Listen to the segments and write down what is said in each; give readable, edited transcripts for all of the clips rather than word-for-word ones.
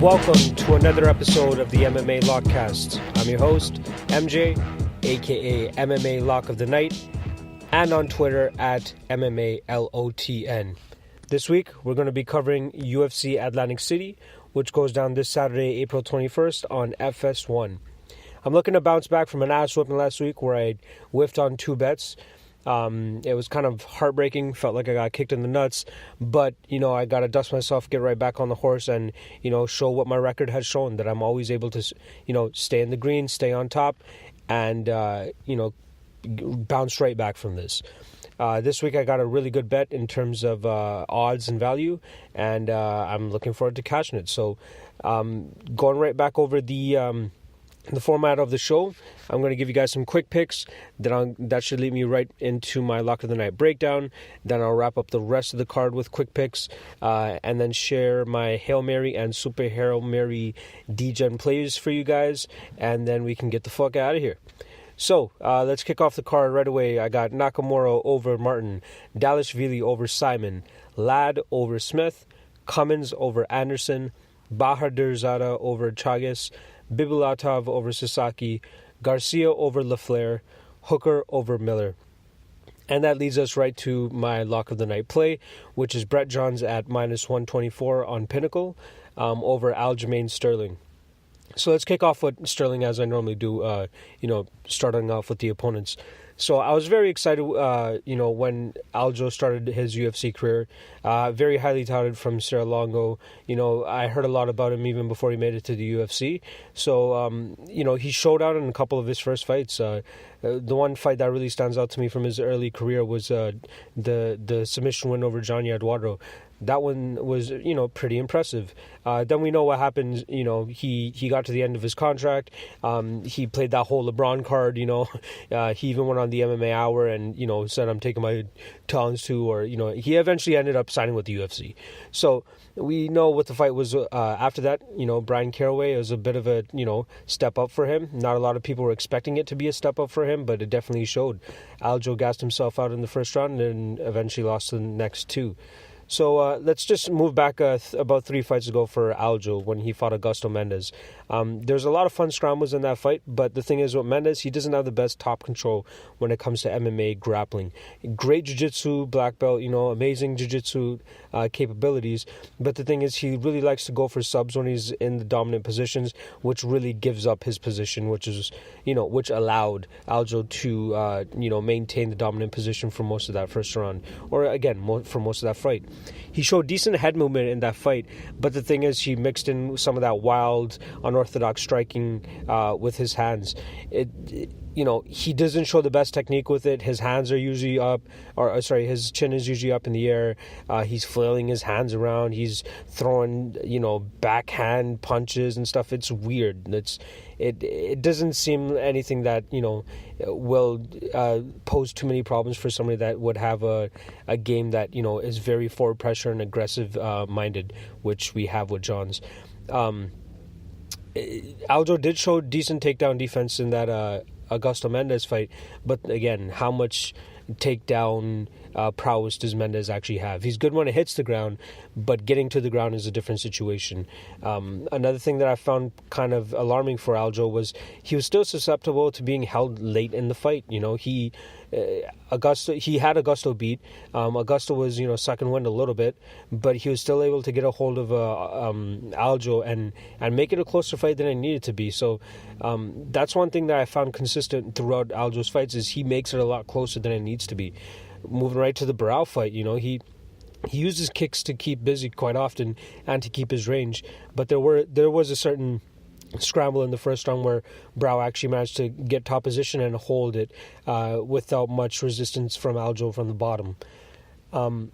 Welcome to another episode of the MMA Lockcast. I'm your host, MJ, aka MMA Lock of the Night, and on Twitter at MMALOTN. This week, we're going to be covering UFC Atlantic City, which goes down this Saturday, April 21st on FS1. I'm looking to bounce back from an ass whooping last week where I whiffed on 2 bets. It was kind of heartbreaking, felt like I got kicked in the nuts, but, I got to dust myself, get right back on the horse and, show what my record has shown, that I'm always able to, stay in the green, stay on top, and, bounce right back from this. This week I got a really good bet in terms of odds and value, and I'm looking forward to cashing it. So going right back over the format of the show, I'm going to give you guys some quick picks. That should lead me right into my Lock of the Night breakdown. Then I'll wrap up the rest of the card with quick picks, and then share my Hail Mary and Super Hail Mary Degen plays for you guys, and then we can get the fuck out of here. So, let's kick off the card right away. I got Nakamura over Martin, Dalishvili over Simon, Ladd over Smith, Cummins over Anderson, Bahadurzada over Chagas, Bibulatov over Sasaki, Garcia over LaFleur, Hooker over Miller. And that leads us right to my Lock of the Night play, which is Brett Johns at minus 124 on Pinnacle over Aljamain Sterling. So let's kick off with Sterling as I normally do, starting off with the opponents. So I was very excited, when Aljo started his UFC career. Very highly touted from Serra-Longo. I heard a lot about him even before he made it to the UFC. So, he showed out in a couple of his first fights. The one fight that really stands out to me from his early career was the submission win over Johnny Eduardo. That one was, pretty impressive. Then we know what happened. He got to the end of his contract. He played that whole LeBron card. He even went on the MMA Hour and, said, I'm taking my talents to, or, he eventually ended up signing with the UFC. So we know what the fight was after that. Brian Caraway was a bit of a, step up for him. Not a lot of people were expecting it to be a step up for him, but it definitely showed. Aljo gassed himself out in the first round and eventually lost the next 2. So let's just move back about 3 fights ago for Aljo when he fought Augusto Mendes. There's a lot of fun scrambles in that fight, but the thing is with Mendes, he doesn't have the best top control when it comes to MMA grappling. Great jiu-jitsu, black belt, amazing jiu-jitsu capabilities, but the thing is he really likes to go for subs when he's in the dominant positions, which really gives up his position, which allowed Aljo to, maintain the dominant position for most of that first round, or again, for most of that fight. He showed decent head movement in that fight, but the thing is he mixed in some of that wild, unorthodox striking with his hands. He doesn't show the best technique with it. His hands are usually up, his chin is usually up in the air. He's flailing his hands around. He's throwing, backhand punches and stuff. It's weird. It doesn't seem anything that, will pose too many problems for somebody that would have a game that, is very forward pressure and aggressive minded, which we have with Johns. Aljo did show decent takedown defense in that Augusto Mendes fight, but again, how much takedown prowess does Mendes actually have? He's good when it hits the ground, but getting to the ground is a different situation. Another thing that I found kind of alarming for Aljo was he was still susceptible to being held late in the fight. He had Augusto beat. Augusto was second wind a little bit, but he was still able to get a hold of Aljo and make it a closer fight than it needed to be. So that's one thing that I found consistent throughout Aljo's fights is he makes it a lot closer than it needs to be. Moving right to the Barao fight, he uses kicks to keep busy quite often and to keep his range, but there was a certain scramble in the first round where Barao actually managed to get top position and hold it without much resistance from Aljo from the bottom. Aljo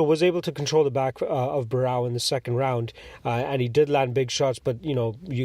was able to control the back of Barao in the second round, and he did land big shots, but you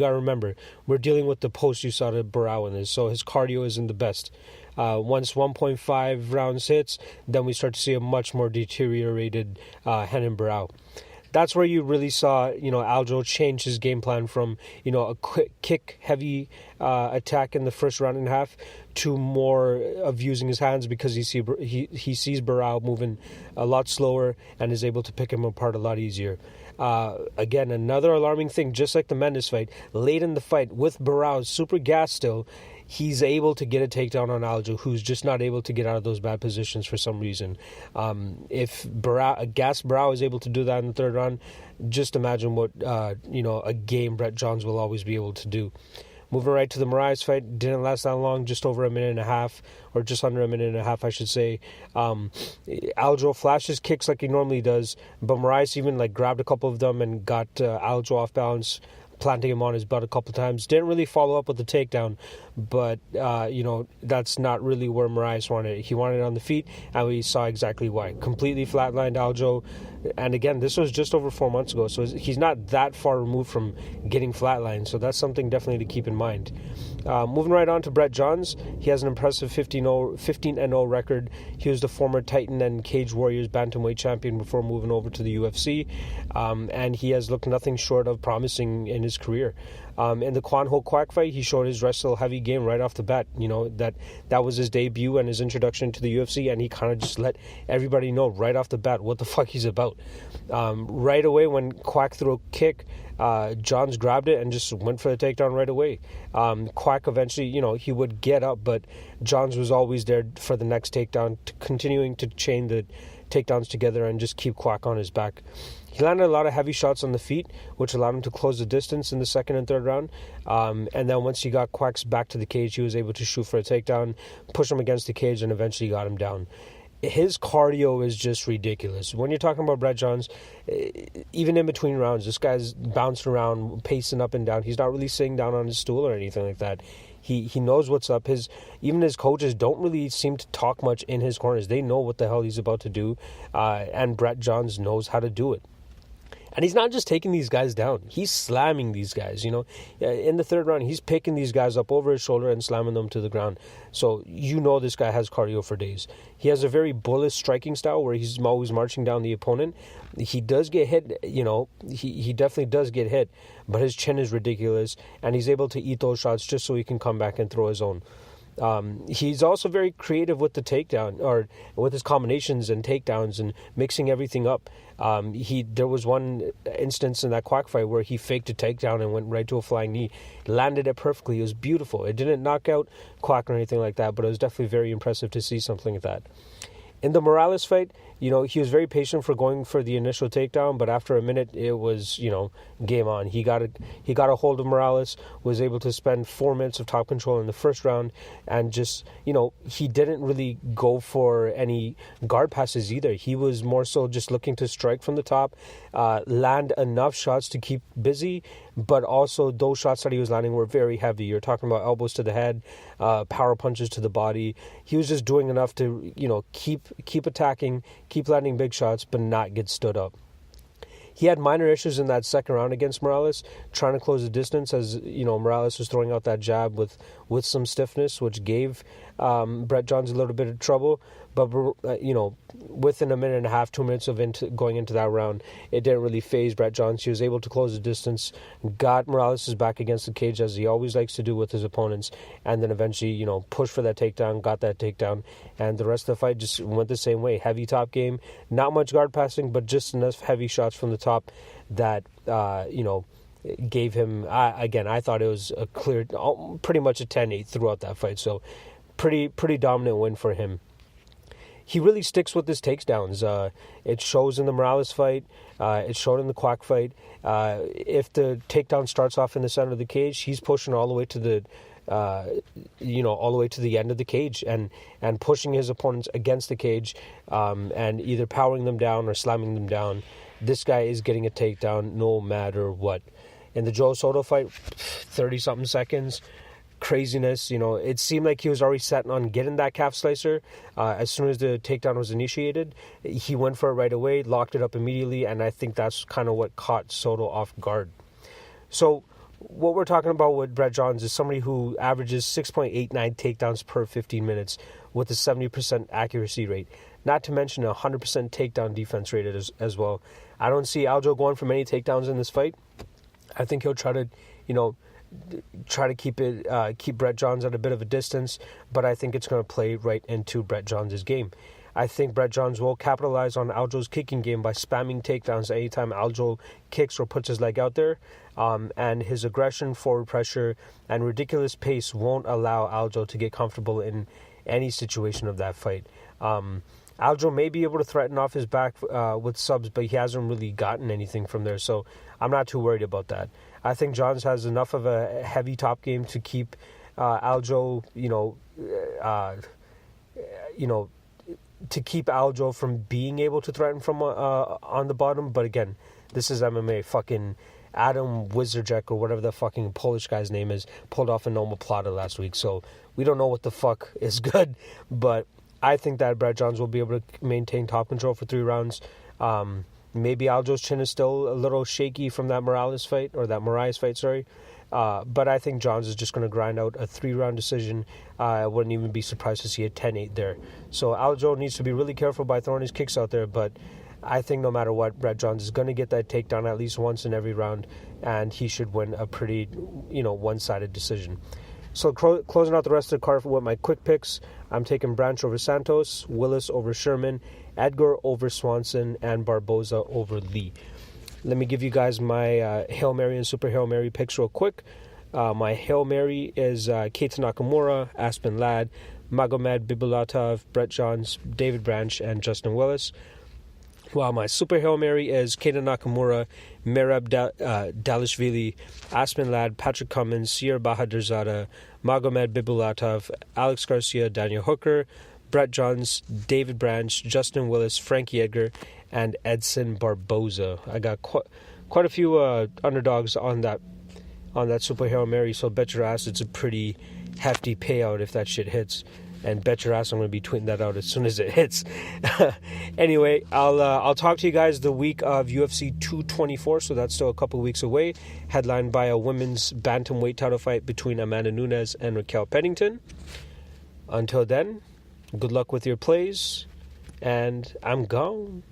got to remember, we're dealing with the post USADA Barao in this, so his cardio isn't the best. Once 1.5 rounds hits, then we start to see a much more deteriorated Renan Barao. that's where you really saw, Aljo change his game plan from, a quick kick heavy attack in the first round and a half to more of using his hands, because he sees Barao moving a lot slower and is able to pick him apart a lot easier. Again, another alarming thing, just like the Mendes fight, late in the fight with Barao super gassed still, he's able to get a takedown on Aljo, who's just not able to get out of those bad positions for some reason. If Barao is able to do that in the third round, just imagine what a game Brett Johns will always be able to do. Moving right to the Moraes fight, didn't last that long, just over a minute and a half, or just under a minute and a half, I should say. Aljo flashes kicks like he normally does, but Moraes even grabbed a couple of them and got Aljo off balance, planting him on his butt a couple times. Didn't really follow up with the takedown, but that's not really where Moraes wanted it. He wanted it on the feet, and we saw exactly why. Completely flatlined Aljo, and again, this was just over 4 months ago, so he's not that far removed from getting flatlined, so that's something definitely to keep in mind. Moving right on to Brett Johns, he has an impressive 15-0 record. He was the former Titan and Cage Warriors bantamweight champion before moving over to the UFC, and he has looked nothing short of promising in his career. In the Kwan Ho Kwak fight, he showed his wrestle heavy game right off the bat. That was his debut and his introduction to the UFC, and he kind of just let everybody know right off the bat what the fuck he's about. Right away, when Kwak threw a kick, Johns grabbed it and just went for the takedown right away. Kwak eventually, he would get up, but Johns was always there for the next takedown, continuing to chain the takedowns together and just keep Kwak on his back. He landed a lot of heavy shots on the feet, which allowed him to close the distance in the second and third round. And then once he got Kwak's back to the cage, he was able to shoot for a takedown, push him against the cage, and eventually got him down. His cardio is just ridiculous. When you're talking about Brett Johns, even in between rounds, this guy's bouncing around, pacing up and down. He's not really sitting down on his stool or anything like that. He knows what's up. Even his coaches don't really seem to talk much in his corners. They know what the hell he's about to do, and Brett Johns knows how to do it. And he's not just taking these guys down. He's slamming these guys, In the third round, he's picking these guys up over his shoulder and slamming them to the ground. So this guy has cardio for days. He has a very bullish striking style where he's always marching down the opponent. He does get hit, he definitely does get hit, but his chin is ridiculous, and he's able to eat those shots just so he can come back and throw his own. He's also very creative with the takedown, or with his combinations and takedowns and mixing everything up. There was one instance in that Kwak fight where he faked a takedown and went right to a flying knee, landed it perfectly. It was beautiful. It didn't knock out Kwak or anything like that, but it was definitely very impressive to see something like that. In the Morales fight, he was very patient for going for the initial takedown, but after a minute, it was, game on. He got a hold of Morales, was able to spend 4 minutes of top control in the first round, and just, he didn't really go for any guard passes either. He was more so just looking to strike from the top, land enough shots to keep busy, but also those shots that he was landing were very heavy. You're talking about elbows to the head, power punches to the body. He was just doing enough to, keep attacking, keep landing big shots, but not get stood up. He had minor issues in that second round against Morales, trying to close the distance as, Morales was throwing out that jab with some stiffness, which gave Brett Johns a little bit of trouble. But, within a minute and a half, 2 minutes of going into that round, it didn't really faze Brett Johns. He was able to close the distance, got Morales' back against the cage, as he always likes to do with his opponents, and then eventually, pushed for that takedown, got that takedown, and the rest of the fight just went the same way. Heavy top game, not much guard passing, but just enough heavy shots from the top that, gave him, again, I thought it was a clear, pretty much a 10-8 throughout that fight, so pretty dominant win for him. He really sticks with his takedowns. It shows in the Morales fight. It showed in the Kwak fight. If the takedown starts off in the center of the cage, he's pushing all the way to the, all the way to the end of the cage and pushing his opponents against the cage, and either powering them down or slamming them down. This guy is getting a takedown no matter what. In the Joe Soto fight, 30-something seconds. Craziness, it seemed like he was already set on getting that calf slicer. As soon as the takedown was initiated, he went for it right away, locked it up immediately, and I think that's kind of what caught Soto off guard. So what we're talking about with Brett Johns is somebody who averages 6.89 takedowns per 15 minutes, with a 70% accuracy rate. Not to mention a 100% takedown defense rate as well. I don't see Aljo going for many takedowns in this fight. I think he'll try to, keep Brett Johns at a bit of a distance, but I think it's going to play right into Brett Johns' game. I think Brett Johns will capitalize on Aljo's kicking game by spamming takedowns anytime Aljo kicks or puts his leg out there. And his aggression, forward pressure, and ridiculous pace won't allow Aljo to get comfortable in any situation of that fight. Aljo may be able to threaten off his back with subs, but he hasn't really gotten anything from there, so I'm not too worried about that. I think Johns has enough of a heavy top game to keep Aljo, to keep Aljo from being able to threaten from on the bottom. But again, this is MMA. Fucking Adam Wizardjek or whatever the fucking Polish guy's name is pulled off a normal plotter last week, so we don't know what the fuck is good, but I think that Brett Johns will be able to maintain top control for 3 rounds. Maybe Aljo's chin is still a little shaky from that Moraes fight, but I think Johns is just going to grind out a 3-round decision. I wouldn't even be surprised to see a 10-8 there. So Aljo needs to be really careful by throwing his kicks out there, but I think no matter what, Brett Johns is going to get that takedown at least once in every round, and he should win a pretty, one-sided decision. So closing out the rest of the card with my quick picks, I'm taking Branch over Santos, Willis over Sherman, Edgar over Swanson, and Barboza over Lee. Let me give you guys my Hail Mary and Super Hail Mary picks real quick. My Hail Mary is Keita Nakamura, Aspen Ladd, Magomed Bibulatov, Brett Johns, David Branch, and Justin Willis. While my Super Hail Mary is Keita Nakamura, Merab Dalishvili, Aspen Ladd, Patrick Cummins, Sierra Bahadurzada, Magomed Bibulatov, Alex Garcia, Daniel Hooker, Brett Johns, David Branch, Justin Willis, Frankie Edgar, and Edson Barboza. I got quite a few underdogs on that Super Hail Mary, so bet your ass it's a pretty hefty payout if that shit hits. And bet your ass I'm going to be tweeting that out as soon as it hits. Anyway, I'll talk to you guys the week of UFC 224, so that's still a couple weeks away, headlined by a women's bantamweight title fight between Amanda Nunes and Raquel Pennington. Until then, good luck with your plays, and I'm gone.